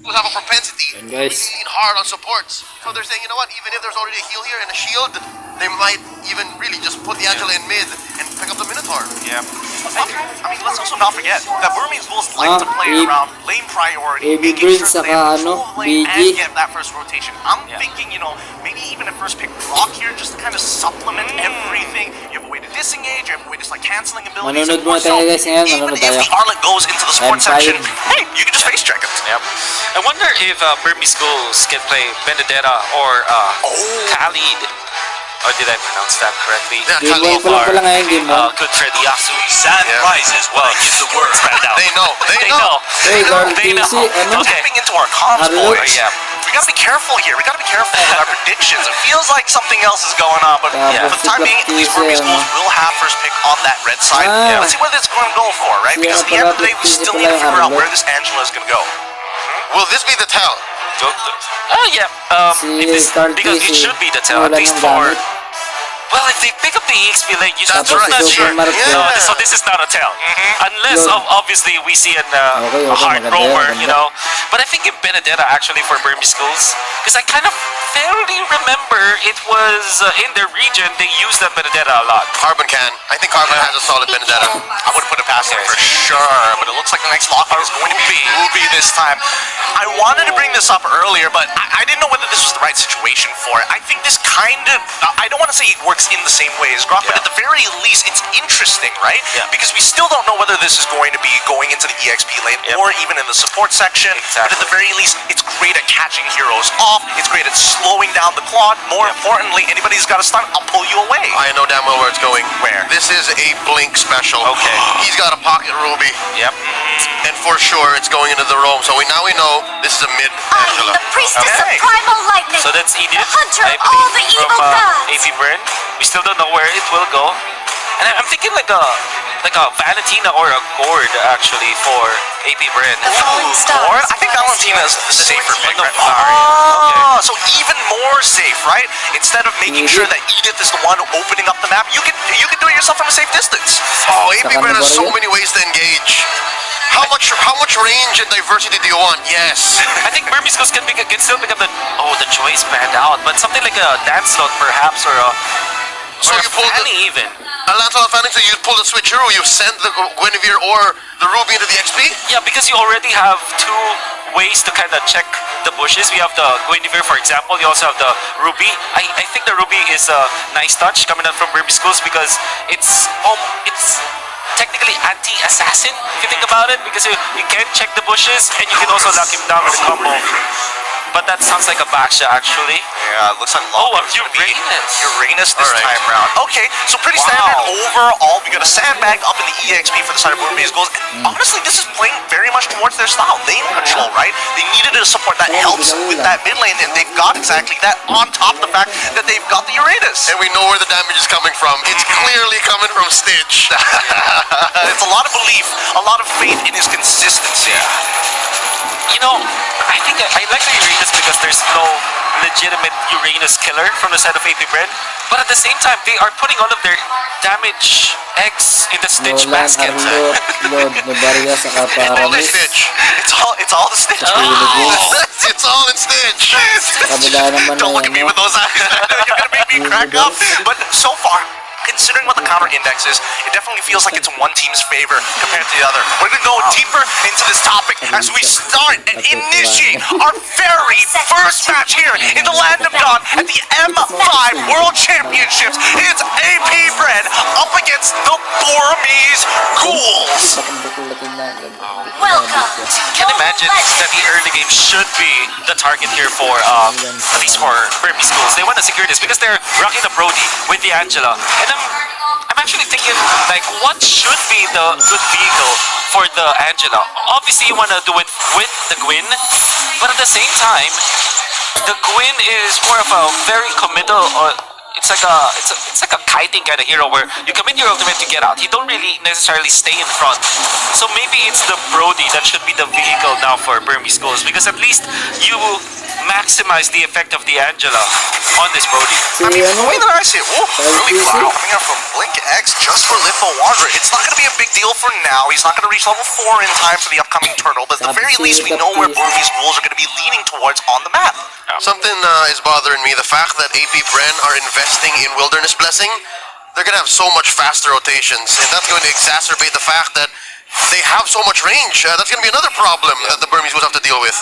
Who have a propensity And to guys, lean hard on supports. So they're saying, you know what, even if there's already a heal here and a shield, they might even really just put the Angela in mid and pick up the Minotaur. Yeah. I mean, let's also not forget that Burmese Ghouls like to play around lane priority, making sure that they control the lane and get that first rotation. I'm thinking, you know, maybe even a first pick rock here just to kind of supplement everything. You have a way to disengage, you have a way to like canceling abilities. Manunod muna tayo guys ngayon, Even manunod if tayo. the Arlet goes into the support section, hey, you can just face check it. Yep. I wonder if Burmese Ghouls can play Benedetta or Khalid. Or did I pronounce that correctly? Yeah, Game 1 Khalid. pa lang pala ngayon, game 1. Good for the Yasu. Sad rises when I give the word. They know. They know. Hey, Garl They know. TC, ano? Stepping into our comms, Hello? boys. Yeah. We gotta be careful here. We gotta be careful with our predictions. It feels like something else is going on, but Yeah. for the time being, these Burmese Ghouls will have first pick on that red side. Ah. Let's see what it's going to go for, right? Yeah, Because at the end of the day, we TC still pala need to yung figure out Arlo. where this Angela is going to go. Will this be the tell? Oh yeah. Si If this, Garl because it TC, should be the tell at wala least nang for. gamit. Well, if they pick up the EXP lane, you That's I'm right. not Super sure. Marco. Yeah. So this is not a tell, unless Yun. obviously we see a Okay, hard maganda, roamer, you maganda. know. But I think in Benedetta actually for Burmese Ghouls, because I kind of fairly remember it was in their region they used that Benedetta a lot. Carbon can. I think Carbon has a solid Benedetta. I would put it past him for sure, but it looks like the next lock is going to be Ruby this time. I wanted to bring this up earlier, but I didn't know whether this was the right situation for it. I think this kind of, I don't want to say it works in the same way as Grok, but at the very least, it's interesting, right? Yeah. Because we still don't know whether this is going to be going into the EXP lane or even in the support section. But at the very least, it's great at catching heroes off. It's great at slowing down the clock. More importantly, anybody who's got a stun, I'll pull you away. I know damn well where it's going. Where? This is a Blink special. Okay. He's got a pocket Ruby. Yep. And for sure, it's going into the roam. So now we know this is a mid Angela. The priestess Okay. of primal lightning. So that's Edith, the hunter I of all the believe, evil from gods. AP Bren. We still don't know where it will go. And I'm thinking like a Valentina or a Gord actually for AP Bren. The falling stars. Or I think Valentina is the safer pick. the Right? Varia. So even more safe, right? Instead of making sure that Edith is the one opening up the map, you can do it yourself from a safe distance. Oh, AP Bren has so Barrio. many ways to engage. How much range and diversity do you want? Yes. I think Burmese Ghouls can still pick up the choice banned out, but something like a dance slot perhaps or a So you pull Fanny even. a Lancelot Fanning, so you pull the switcheroo, you send the Guinevere or the Ruby into the XP? Yeah, because you already have two ways to kind of check the bushes. We have the Guinevere, for example. You also have the Ruby. I think the Ruby is a nice touch coming out from Burmese Ghouls because it's technically anti-assassin if you think about it, because you can check the bushes and you can also lock him down with a combo. But that sounds like a Baksha actually. Yeah, it looks like Uranus this Alright. time round. Okay, so pretty standard overall. We got a sandbag up in the EXP for the side of Burmese Ghouls. And honestly, this is playing very much towards their style. Lane control, right? They needed a support that helps with that mid lane, and they've got exactly that on top of the fact that they've got the Uranus. And we know where the damage is coming from. It's clearly coming from Stitch. It's a lot of belief, a lot of faith in his consistency. You know, I think I like the Uranus because there's no legitimate Uranus killer from the side of AP Bren. But at the same time, they are putting all of their damage X in the Stitch Nolan, basket. Arlo, Lord, Novaria, saka All in Paramis. Stitch. It's all the Stitch. It's all in Stitch. Kabila naman Don't look na at me with those eyes. You're gonna make me crack up. But so far, considering what the counter index is, it definitely feels like it's one team's favor compared to the other. We're gonna go deeper into this topic as we start and initiate our very first match here in the Land of God at the M5 World Championships. It's AP Bren up against the Burmese Ghouls. Welcome to Can imagine that the early game should be the target here for at least for Burmese Ghouls. They want to secure this because they're rocking the Brody with the Angela. And I'm actually thinking like what should be the good vehicle for the Angela. Obviously you want to do it with the Gwyn, but at the same time the Gwyn is more of a very committal it's like a kiting kind of hero where you commit your ultimate to get out. You don't really necessarily stay in front. So maybe it's the Brody that should be the vehicle now for Burmese Ghouls because at least you maximize the effect of the Angela on this Brody. Si The ano, way that I see it, really easy. wow, coming out from Blink X just for Litho Wanderer. It's not going to be a big deal for now. He's not going to reach level 4 in time for the upcoming turtle, but at the very least, we know where Burmese Ghouls are going to be leaning towards on the map. Something is bothering me. The fact that AP Bren are investing in Wilderness Blessing, they're going to have so much faster rotations, and that's going to exacerbate the fact that they have so much range. That's going to be another problem that the Burmese will have to deal with.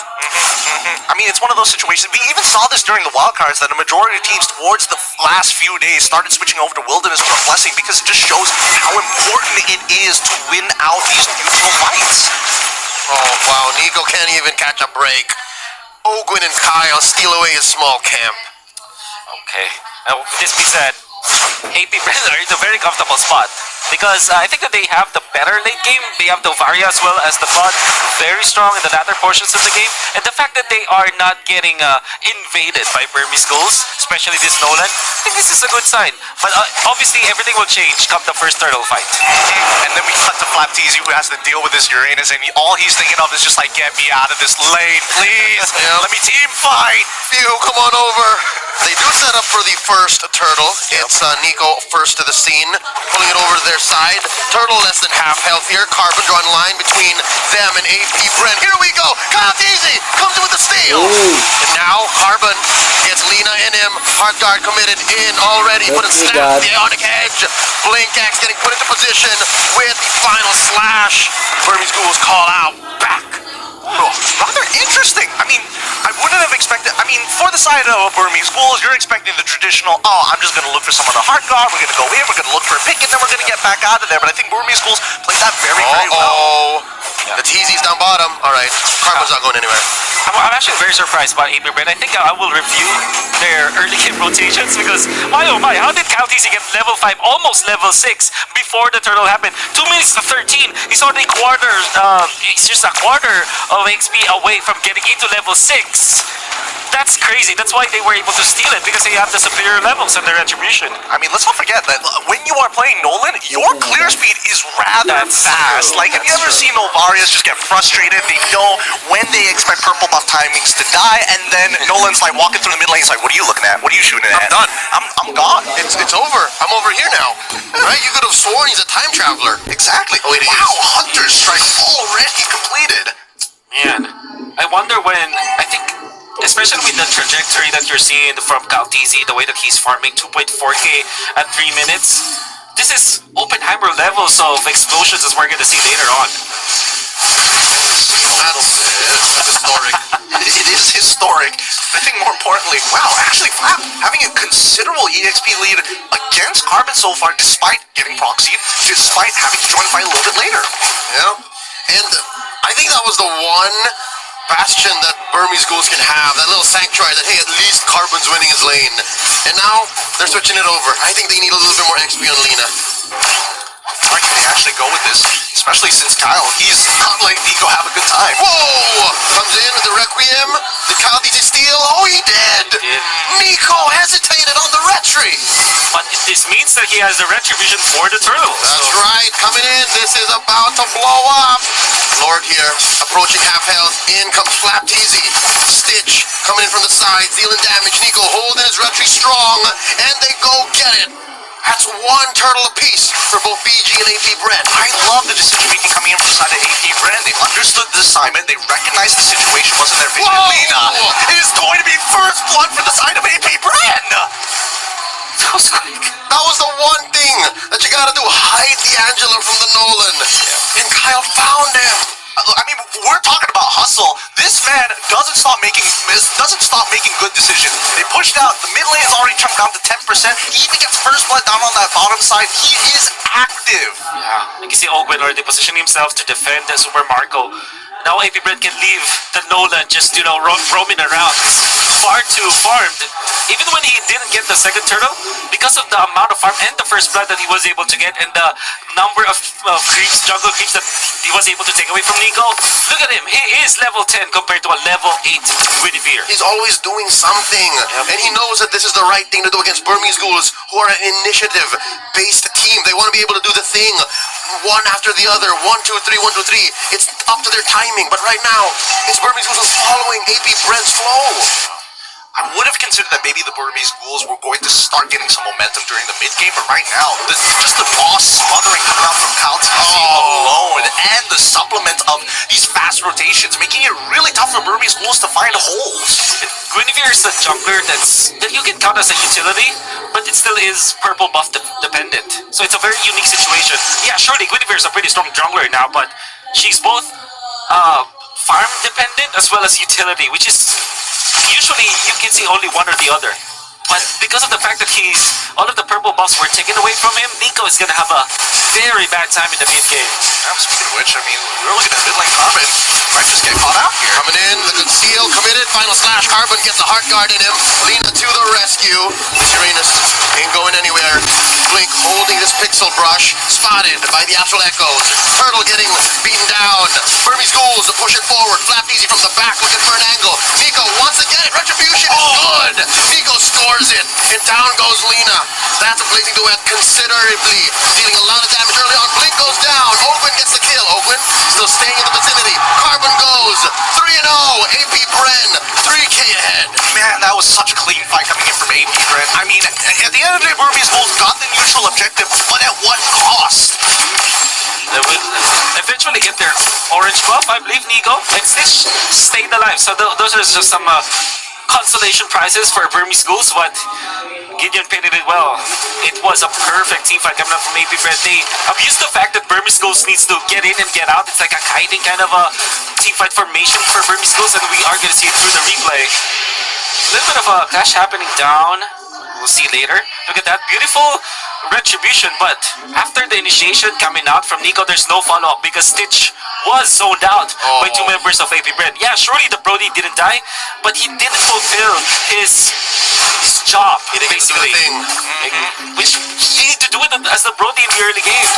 I mean, it's one of those situations. We even saw this during the wildcards that a majority of teams towards the last few days started switching over to Wilderness Blessing because it just shows how important it is to win out these neutral fights. Oh, wow. Nico can't even catch a break. Ogwin and Kyle steal away his small camp. Okay. Now, this being said, AP Bren are in a very comfortable spot. Because I think that they have the better late game. They have the Varia as well as the Flood very strong in the latter portions of the game. And the fact that they are not getting invaded by Burmese Ghouls, especially this Nolan, I think this is a good sign. But obviously everything will change come the first turtle fight. And then we cut to Flapteezy, who has to deal with this Uranus, and all he's thinking of is just like, get me out of this lane, please. Let me team fight. Phew, come on over. They do set up for the first turtle. It's Nico first to the scene, pulling it over to their side. Turtle less than half health here. Carbon drawing line between them and AP Bren. Here we go. Easy comes in with the steal. And now Carbon gets Lina in him. Heart guard committed in already. Put a snap the Ionic Edge. Blink X getting put into position with the final slash. Burmese Ghouls call out back. Rather interesting. I mean, I wouldn't have expected. I mean, for the side of Burmese Ghouls, you're expecting the traditional, oh, I'm just going to look for someone to heart guard, we're going to go in, we're going to look for a pick, and then we're going to get back out of there. But I think Burmese Ghouls played that very, very well. The TZ's down bottom. All right, Carbon's not going anywhere. I'm actually very surprised by AP Bren. I think I will review their early game rotations because, my oh my, how did Caltese get level 5, almost level 6 before the turtle happened? 2 minutes to 13. He's already he's just a quarter of XP away from getting into level 6. That's crazy. That's why they were able to steal it, because they have the superior levels and their retribution. I mean, let's not forget that when you are playing Nolan, your clear speed is rather fast. Like, have you ever seen Novarias just get frustrated? They know when they expect purple buff timings to die, and then Nolan's like walking through the mid lane. He's like, what are you looking at? What are you shooting at? I'm done. I'm gone. It's over. I'm over here now. Right? You could have sworn he's a time traveler. Exactly. Oh, it is. Wow, Hunter's Strike already completed. Man, I wonder when, I think, especially with the trajectory that you're seeing from Caltese, the way that he's farming 2.4k at 3 minutes, this is Oppenheimer levels of explosions as we're going to see later on. That's historic. It is historic. I think more importantly, wow, actually Flap having a considerable EXP lead against Carbon so far, despite getting proxied, despite having to join the fight a little bit later. Yeah. And I think that was the one bastion that Burmese Ghouls can have, that little sanctuary that, hey, at least Carbon's winning his lane. And now they're switching it over. I think they need a little bit more XP on Lina. Why can they actually go with this? Especially since Kyle, he's not letting Nico have a good time. Whoa! Comes in with the Requiem. Did Kyle need to steal? Oh, he did! Nico hesitated on the retry. But this means that he has the retribution for the turtles. That's right. Coming in. This is about to blow up. Lord here, approaching half health. In comes Flapteezy. Stitch coming in from the side, dealing damage. Nico holding his retry strong, and they go get it. That's one turtle apiece for both BG and AP Bren. I love the decision making coming in from the side of AP Bren. They understood the assignment. They recognized the situation wasn't their vision. Lina, it is going to be first blood for the side of AP Bren. That was quick. That was the one thing that you gotta do. Hide the Angela from the Nolan. And Kyle found him. I mean, we're talking about hustle. This man doesn't stop making good decisions. They pushed out. The mid lane is already turned down to 10%. He even gets first blood down on that bottom side. He is active. Yeah, you can see Ogwin already positioning himself to defend the Super Marco. Now AP Bren can leave the Nolan just, roaming around. Far too farmed. Even when he didn't get the second turtle, because of the amount of farm and the first blood that he was able to get and the number of creeps, jungle creeps that he was able to take away from Nico, look at him. He is level 10 compared to a level 8 Winivere. He's always doing something. And he knows that this is the right thing to do against Burmese Ghouls, who are an initiative-based team. They want to be able to do the thing one after the other. 1, 2, 3, 1, 2, 3. It's up to their timing, but right now, it's Burmese Ghouls following AP Bren's flow. I would have considered that maybe the Burmese Ghouls were going to start getting some momentum during the mid-game, but right now, just the boss smothering coming out from Cal TZ alone, and the supplement of these fast rotations, making it really tough for Burmese Ghouls to find holes. Guinevere is a jungler that you can count as a utility, but it still is purple buff dependent. So it's a very unique situation. Yeah, surely Guinevere is a pretty strong jungler now, but she's both farm dependent as well as utility, which is usually you can see only one or the other. But because of the fact that all of the purple buffs were taken away from him, Nico is gonna have a very bad time in the mid game. Speaking of which, I mean, we're looking at a bit like Carbon might just get caught out here. Coming in, the conceal, committed, final slash. Carbon gets a heart guard in him. Lina to the rescue. This Uranus ain't going anywhere. Blink holding this pixel brush, spotted by the Astral Echoes. Turtle getting beaten down. Burmese Ghouls to push it forward. Flap easy from the back, looking for an angle. Nico wants to get it. Retribution is good. Nico scores it, and down goes Lina. That's a blazing duet considerably, dealing a lot of damage early on. Blink goes down. Oakland gets the kill. Oakland still staying in the vicinity. Carbon goes 3-0. AP Bren 3K ahead. Man, that was such a clean fight coming in from AP Bren. I mean, at the end of the day, Burmese Ghouls got the neutral objective, but at what cost? They will eventually get their orange buff, I believe, Nico, and Stitch stayed alive. So those are just some consolation prizes for Burmese Ghouls, but Gideon painted it well. It was a perfect team fight coming up from AP Bren. They abused the fact that Burmese Ghouls needs to get in and get out. It's like a kiting kind of a team fight formation for Burmese Ghouls, and we are going to see it through the replay. A little bit of a clash happening down. We'll see later. Look at that beautiful retribution, but after the initiation coming out from Nico, there's no follow-up because Stitch was zoned out by two members of AP Bren. Yeah, surely the Brody didn't die, but he didn't fulfill his job, basically. Which he needed to do it as the Brody in the early game.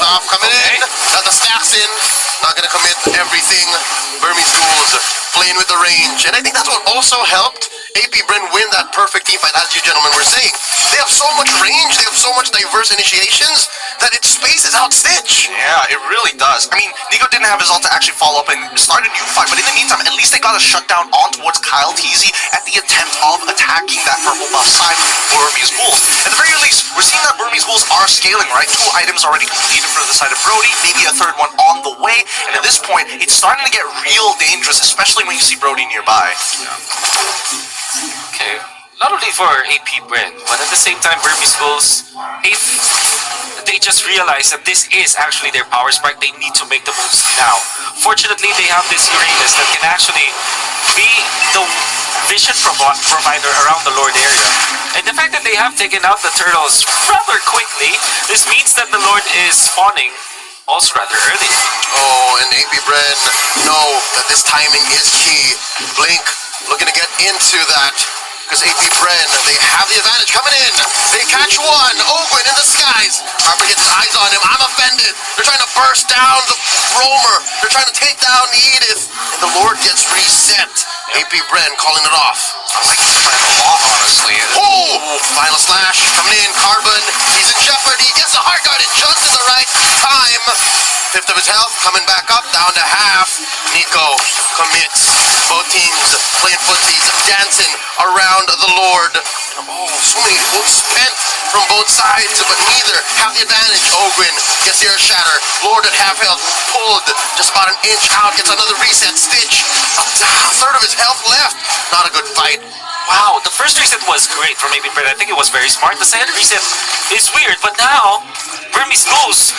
Stop coming in. Got the stacks in. Not gonna commit everything. Burmese Ghouls playing with the range, and I think that's what also helped AP Bren win that perfect team fight, as you gentlemen were saying. They have so much range, they have so much diverse initiations that it spaces out Stitch. Yeah, it really does. I mean, Nico didn't have his ult to actually follow up and start a new fight, but in the meantime, at least they got a shutdown on towards Kyle TZ at the attempt of attacking that purple buff side for Burmese Ghouls. At the very least, we're seeing that Burmese Ghouls are scaling, right? 2 items already completed for the side of Brody, maybe a 3rd one on the way, and at this point, it's starting to get real dangerous, especially when you see Brody nearby. Okay, not only for AP Bren, but at the same time, Burmese Ghouls, if they just realize that this is actually their power spike, they need to make the moves now. Fortunately, they have this Uranus that can actually be the vision provider around the Lord area. And the fact that they have taken out the turtles rather quickly, this means that the Lord is spawning also rather early. And AP Bren know that this timing is key. Blink looking to get into that, because AP Bren, they have the advantage coming in. They catch one. Ogwin in the skies. Harper gets his eyes on him. I'm offended. They're trying to burst down the roamer. They're trying to take down the Edith. And the Lord gets reset. AP Bren calling it off. I like this plan a lot, honestly. Final slash coming in. Carbon, he's in jeopardy. Gets the heart guard in just at the right time. 5th of his health, coming back up, down to half. Nico commits. Both teams playing footsies, dancing around the Lord. So many hooks spent from both sides, but neither have the advantage. Ogwin gets the earth shatter. Lord at half health, pulled just about an inch out, gets another reset. Stitch, a 1/3 of his health left. Not a good fight. Wow, the first reset was great from AP Bren. I think it was very smart. The second reset is weird, but now Burmese Ghouls,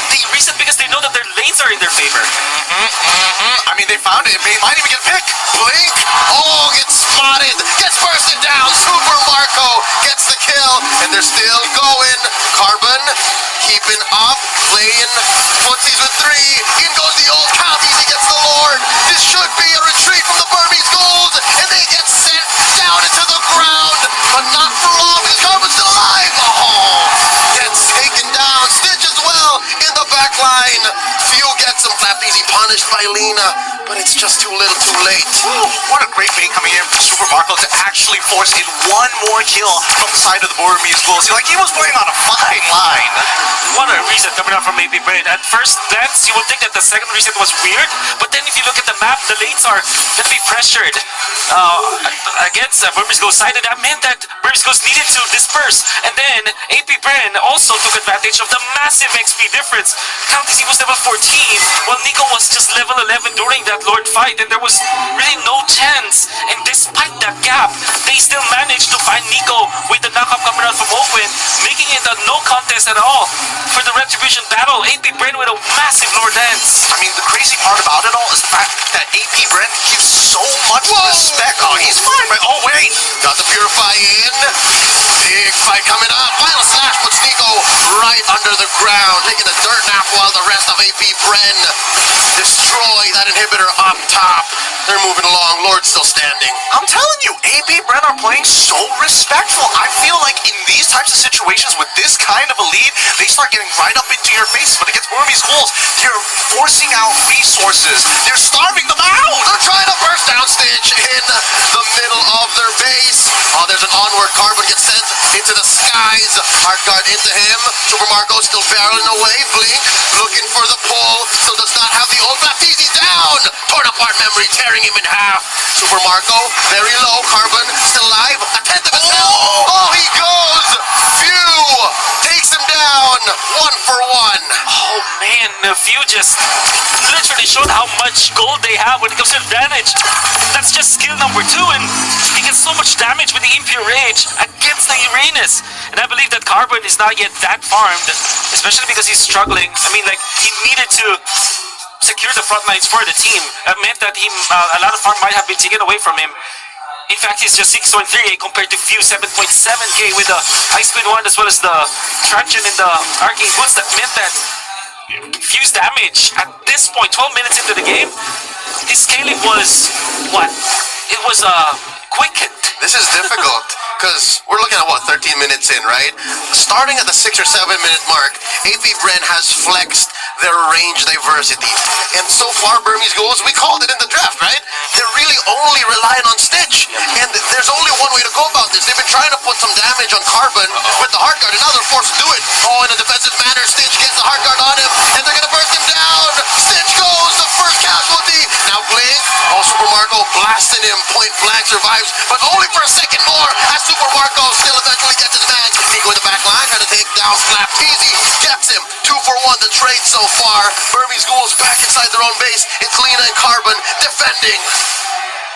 they reset because they know that their lanes are in their favor. I mean, they found it. They might even get picked. Blink, gets spotted, gets bursted down. Super Marco gets the kill, and they're still going. Carbon keeping up, playing footsies with 3. In goes the old count. Easy gets the Lord. This should be a retreat from the Burmese Ghouls, and they get sent down into the ground, but not for long because Carbon's still alive. Gets taken down. Stitch as well in the back line. Few gets him. Flap easy punished by Lina. but it's just too little too late. Ooh, what a great bait coming in from Super Marco to actually force in one more kill from the side of the Burmese Ghouls. Like, he was playing on a fine line. What a reset coming out from AP Bren. At first glance, you would think that the second reset was weird, but then if you look at the map, the lanes are going to be pressured against Burmese Ghouls side, and that meant that Burmese Ghouls needed to disperse. And then AP Bren also took advantage of the massive XP difference. Count as he was level 14, while Nico was just level 11 during that Lord fight, and there was really no chance. And despite that gap, they still managed to find Nico with the knockup coming out from Owen, making it a no contest at all for the Retribution battle. AP Bren with a massive Lord dance. I mean, the crazy part about it all is the fact that AP Bren gives so much respect. Oh, he's fine, but oh wait. Got the Purify in. Big fight coming up. Final slash puts Nico right under the ground, taking a dirt nap while the rest of AP Bren destroy that inhibitor up top. They're moving along. Lord's still standing. I'm telling you, AP Bren are playing so respectful. I feel like in these types of situations with this kind of a lead, they start getting right up into your faces. But against Burmese Ghouls, they're forcing out resources. They're starving them out. They're trying to burst down Stitch in the middle of their base. Oh, there's an onward carbon gets sent into the skies. Heart guard into him. Super Marco still barreling away. Blink looking for the pull. Still does not have the ult. Baptiste down. Torn apart memory, tearing him in half. Super Marco very low. Carbon still alive. A tenth of his health. Oh, he goes. Phew. Takes him down. 1 for 1. Oh man, the few just literally showed how much gold they have when it comes to advantage. That's just skill number 2, and he gets so much damage with the Impure Rage against the Uranus. And I believe that Carbon is not yet that farmed, especially because he's struggling. I mean, like, he needed to secure the front lines for the team. That meant that a lot of farm might have been taken away from him. In fact, he's just 6.3 compared to Few 7.7k with the Ice Queen 1 as well as the Truncheon and the Arcane Boots. That meant that Few's damage at this point, 12 minutes into the game, his scaling was what? It was quickened. This is difficult because we're looking at what, 13 minutes in, right? Starting at the 6 or 7 minute mark, AP Bren has flexed their range diversity. And so far, Burmese Ghouls, we called it in the draft, right? They're really only relying on Stitch. And there's only one way to go about this. They've been trying to put some damage on Carbon with the Heart Guard, and now they're forced to do it. Oh, in a defensive manner, Stitch gets the Heart Guard on him, and they're gonna burst him down. Stitch goes, the first casualty. Now Blink, oh, Super Marco blasting him, point blank survives, but only for a second more, as Super Marco still eventually gets his man. Nico in the back line, trying to take down Slap Easy, gets him. 2 for 1 the trade so far. Burmese Ghouls back inside their own base. It's Lena and Carbon defending.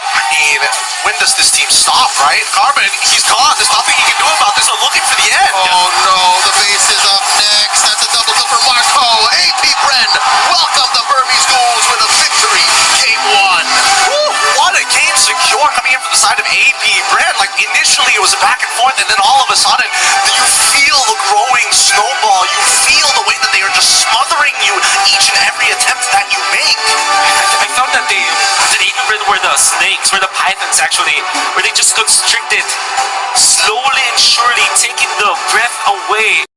I mean, when does this team stop, right? Carbon, he's gone. There's nothing he can do about this. They're looking for the end. Oh no, the base is up next. That's a double kill for Marco. AP Bren welcome the Burmese Ghouls with a victory. Game 1. Woo, what a game secure coming in from the side of AP Bren. Like, initially it was a back and forth, and then all of a sudden, you feel the growing snowball. You feel the way that they are just smothering you each and every attempt that you make. I thought that the Bren were the snakes, were the pythons actually, where they just constricted, slowly and surely taking the breath away